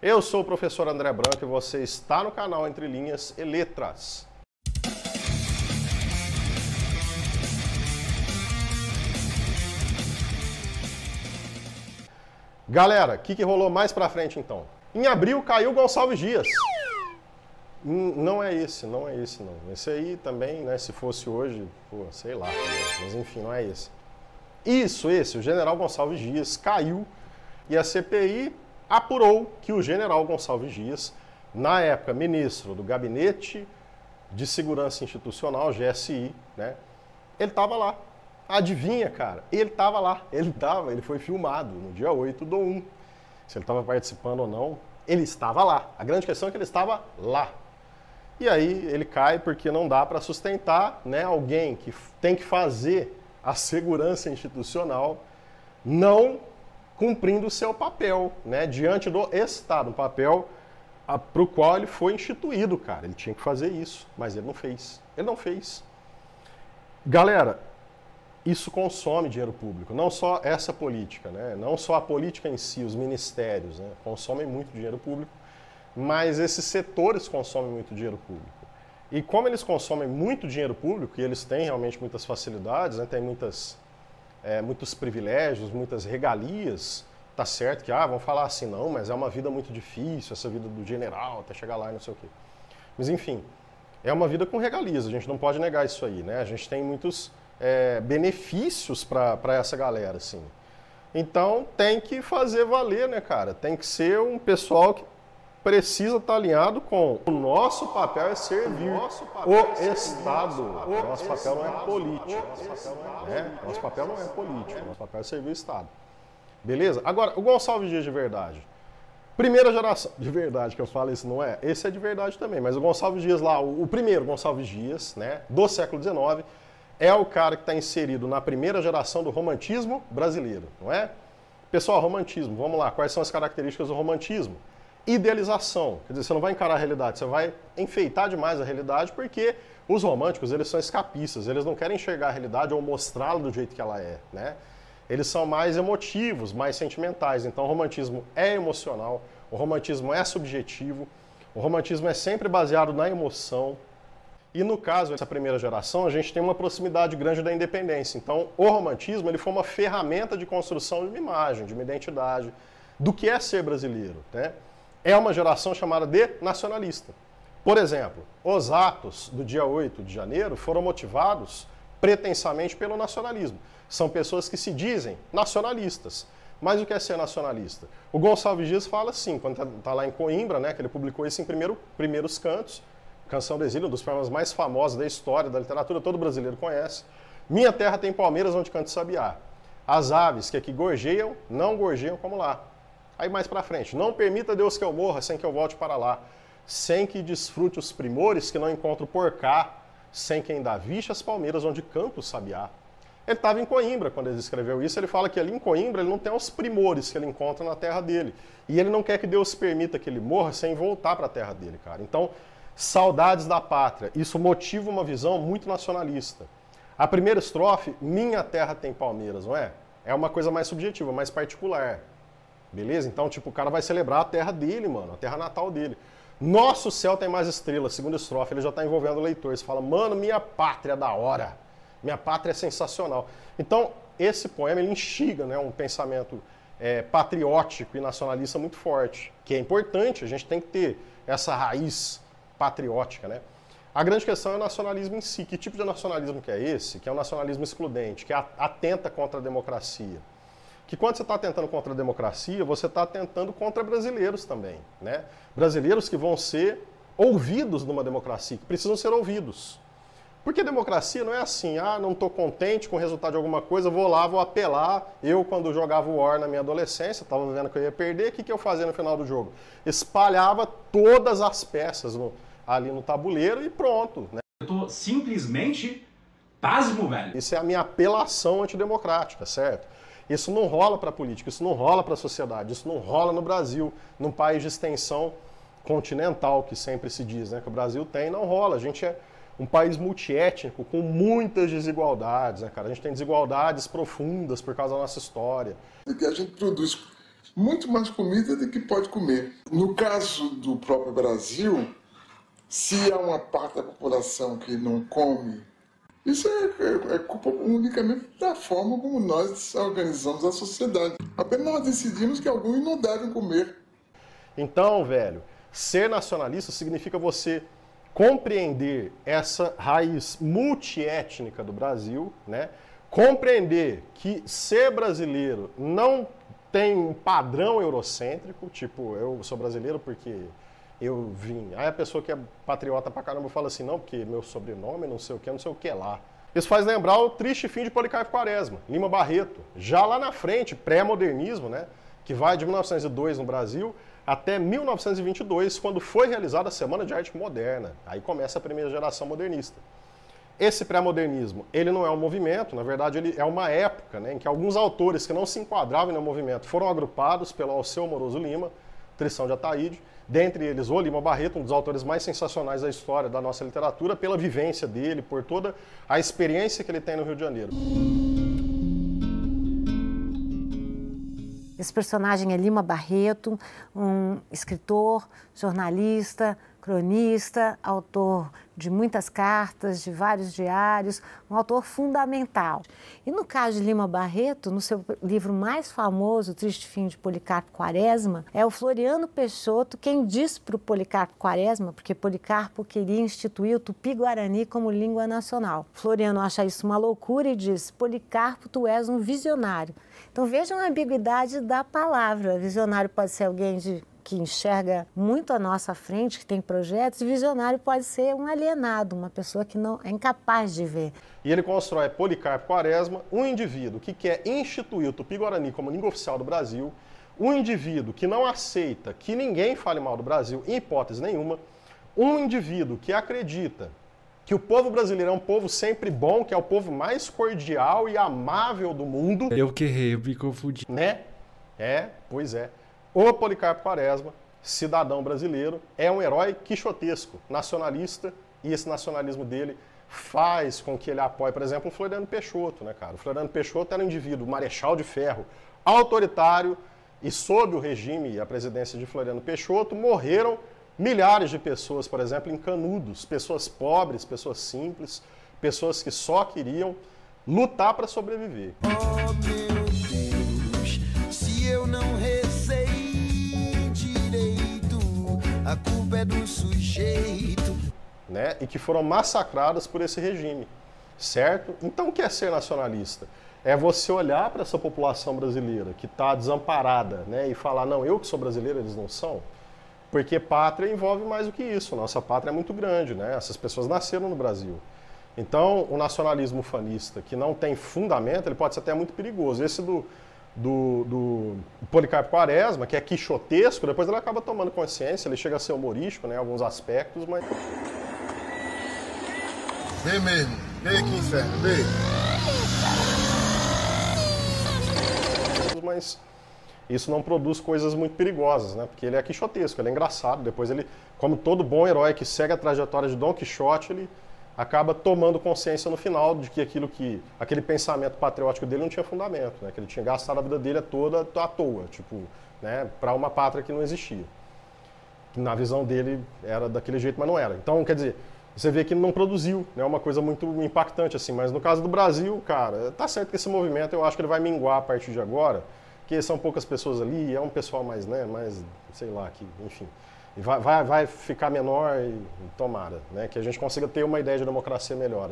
Eu sou o professor André Branco e você está no canal Entre Linhas e Letras. Galera, o que rolou mais pra frente então? Em abril caiu Gonçalves Dias. Não é esse não. Esse aí também, né, se fosse hoje, pô, sei lá, mas enfim, não é esse. Esse, o general Gonçalves Dias caiu e a CPI apurou que o general Gonçalves Dias, na época ministro do Gabinete de Segurança Institucional, GSI, né, ele estava lá. Adivinha, cara? Ele estava lá. Ele foi filmado no dia 8/1. Se ele estava participando ou não, ele estava lá. A grande questão é que ele estava lá. E aí ele cai porque não dá para sustentar, né, alguém que tem que fazer a segurança institucional não cumprindo o seu papel, né, diante do Estado, um papel para o qual ele foi instituído, cara. Ele tinha que fazer isso, mas ele não fez. Ele não fez. Galera, isso consome dinheiro público, não só essa política, né, não só a política em si, os ministérios, né, consomem muito dinheiro público, mas esses setores consomem muito dinheiro público. E como eles consomem muito dinheiro público, e eles têm realmente muitas facilidades, né, têm muitos privilégios, muitas regalias, tá certo que, vão falar assim, não, mas é uma vida muito difícil, essa vida do general, até chegar lá e não sei o quê. Mas enfim, é uma vida com regalias, a gente não pode negar isso aí, né? A gente tem muitos benefícios para essa galera, assim. Então tem que fazer valer, né, cara? Tem que ser um pessoal que precisa estar alinhado com o nosso papel é servir o Estado. O nosso papel não é político. Nosso papel não é político. Nosso papel é servir o Estado. Beleza? Agora, o Gonçalves Dias de verdade. Primeira geração de verdade que eu falo, isso não é? Esse é de verdade também. Mas o Gonçalves Dias lá, o primeiro Gonçalves Dias, né, do século XIX, é o cara que está inserido na primeira geração do romantismo brasileiro, não é? Pessoal, romantismo, vamos lá. Quais são as características do romantismo? Idealização, quer dizer, você não vai encarar a realidade, você vai enfeitar demais a realidade, porque os românticos, eles são escapistas, eles não querem enxergar a realidade ou mostrá-la do jeito que ela é, né? Eles são mais emotivos, mais sentimentais, então o romantismo é emocional, o romantismo é subjetivo, o romantismo é sempre baseado na emoção, e no caso dessa primeira geração, a gente tem uma proximidade grande da independência, então o romantismo ele foi uma ferramenta de construção de uma imagem, de uma identidade, do que é ser brasileiro, né? É uma geração chamada de nacionalista. Por exemplo, os atos do dia 8 de janeiro foram motivados pretensamente pelo nacionalismo. São pessoas que se dizem nacionalistas. Mas o que é ser nacionalista? O Gonçalves Dias fala assim, quando está lá em Coimbra, né, que ele publicou isso em Primeiros Cantos, Canção do Exílio, um dos poemas mais famosos da história da literatura, todo brasileiro conhece. Minha terra tem palmeiras onde canta sabiá. As aves que aqui gorjeiam, não gorjeiam como lá. Aí mais pra frente, não permita Deus que eu morra sem que eu volte para lá, sem que desfrute os primores que não encontro por cá, sem que ainda vixe as palmeiras onde canta o sabiá. Ele estava em Coimbra quando ele escreveu isso, ele fala que ali em Coimbra ele não tem os primores que ele encontra na terra dele. E ele não quer que Deus permita que ele morra sem voltar para a terra dele, cara. Então, saudades da pátria, isso motiva uma visão muito nacionalista. A primeira estrofe, minha terra tem palmeiras, não é? É uma coisa mais subjetiva, mais particular. Beleza? Então, tipo, o cara vai celebrar a terra dele, mano, a terra natal dele. Nosso céu tem mais estrelas, segunda estrofe, ele já está envolvendo o leitor. Você fala, mano, minha pátria é da hora. Minha pátria é sensacional. Então, esse poema, ele instiga, né, um pensamento patriótico e nacionalista muito forte, que é importante, a gente tem que ter essa raiz patriótica, né? A grande questão é o nacionalismo em si. Que tipo de nacionalismo que é esse? Que é o nacionalismo excludente, que atenta contra a democracia. Que quando você está atentando contra a democracia, você está atentando contra brasileiros também, né? Brasileiros que vão ser ouvidos numa democracia, que precisam ser ouvidos. Porque democracia não é assim, não estou contente com o resultado de alguma coisa, vou lá, vou apelar. Eu, quando jogava War na minha adolescência, estava vendo que eu ia perder, o que eu fazia no final do jogo? Espalhava todas as peças ali no tabuleiro e pronto, né? Eu tô simplesmente pasmo, velho. Isso é a minha apelação antidemocrática, certo? Isso não rola para a política, isso não rola para a sociedade, isso não rola no Brasil, num país de extensão continental, que sempre se diz, né, que o Brasil tem, não rola. A gente é um país multiétnico, com muitas desigualdades, né, cara? A gente tem desigualdades profundas por causa da nossa história. Porque a gente produz muito mais comida do que pode comer. No caso do próprio Brasil, se há uma parte da população que não come, isso é culpa unicamente da forma como nós organizamos a sociedade. Apenas nós decidimos que alguns não devem comer. Então, velho, ser nacionalista significa você compreender essa raiz multiétnica do Brasil, né? Compreender que ser brasileiro não tem um padrão eurocêntrico, tipo, eu sou brasileiro porque eu vim. Aí a pessoa que é patriota pra caramba fala assim, não, porque meu sobrenome, não sei o que lá. Isso faz lembrar o triste fim de Policarpo Quaresma, Lima Barreto. Já lá na frente, pré-modernismo, né, que vai de 1902 no Brasil até 1922, quando foi realizada a Semana de Arte Moderna. Aí começa a primeira geração modernista. Esse pré-modernismo, ele não é um movimento, na verdade ele é uma época, né, em que alguns autores que não se enquadravam no movimento foram agrupados pelo Alceu Moroso Lima, Tristão de Ataíde, dentre eles o Lima Barreto, um dos autores mais sensacionais da história da nossa literatura, pela vivência dele, por toda a experiência que ele tem no Rio de Janeiro. Esse personagem é Lima Barreto, um escritor, jornalista, cronista, autor de muitas cartas, de vários diários, um autor fundamental. E no caso de Lima Barreto, no seu livro mais famoso, O Triste Fim de Policarpo Quaresma, é o Floriano Peixoto quem diz para o Policarpo Quaresma, porque Policarpo queria instituir o Tupi-Guarani como língua nacional. Floriano acha isso uma loucura e diz, Policarpo, tu és um visionário. Então vejam a ambiguidade da palavra. Visionário pode ser alguém que enxerga muito à nossa frente, que tem projetos, e visionário pode ser um alienado, uma pessoa que não é incapaz de ver. E ele constrói Policarpo Quaresma, um indivíduo que quer instituir o Tupi-Guarani como língua oficial do Brasil, um indivíduo que não aceita que ninguém fale mal do Brasil, em hipótese nenhuma, um indivíduo que acredita que o povo brasileiro é um povo sempre bom, que é o povo mais cordial e amável do mundo. Eu que errei, eu me confundi. Né? Pois é. O Policarpo Quaresma, cidadão brasileiro, é um herói quixotesco, nacionalista, e esse nacionalismo dele faz com que ele apoie, por exemplo, o Floriano Peixoto, né, cara? O Floriano Peixoto era um indivíduo, marechal de ferro, autoritário, e sob o regime e a presidência de Floriano Peixoto, morreram milhares de pessoas, por exemplo, em Canudos, pessoas pobres, pessoas simples, pessoas que só queriam lutar para sobreviver. Oh, meu Deus, se eu não rezei direito, a culpa é do sujeito. Né? E que foram massacradas por esse regime, certo? Então, o que é ser nacionalista? É você olhar para essa população brasileira que está desamparada, né, e falar, não, eu que sou brasileiro, eles não são. Porque pátria envolve mais do que isso. Nossa pátria é muito grande, né? Essas pessoas nasceram no Brasil. Então, o nacionalismo ufanista, que não tem fundamento, ele pode ser até muito perigoso. Esse do Policarpo Quaresma, que é quixotesco, depois ele acaba tomando consciência, ele chega a ser humorístico, né, em alguns aspectos, mas... Vem mesmo, vem aqui, inferno, vem. Mas isso não produz coisas muito perigosas, né? Porque ele é quixotesco, ele é engraçado. Depois ele, como todo bom herói que segue a trajetória de Dom Quixote, ele acaba tomando consciência no final de que aquele pensamento patriótico dele não tinha fundamento, né? Que ele tinha gastado a vida dele toda à toa, tipo, né? Para uma pátria que não existia. Que na visão dele era daquele jeito, mas não era. Então, quer dizer, você vê que não produziu, né? Uma coisa muito impactante assim. Mas no caso do Brasil, cara, tá certo que esse movimento eu acho que ele vai minguar a partir de agora. Porque são poucas pessoas ali, é um pessoal mais, né, mais, sei lá, que, enfim, vai ficar menor e tomara, né, que a gente consiga ter uma ideia de democracia melhor.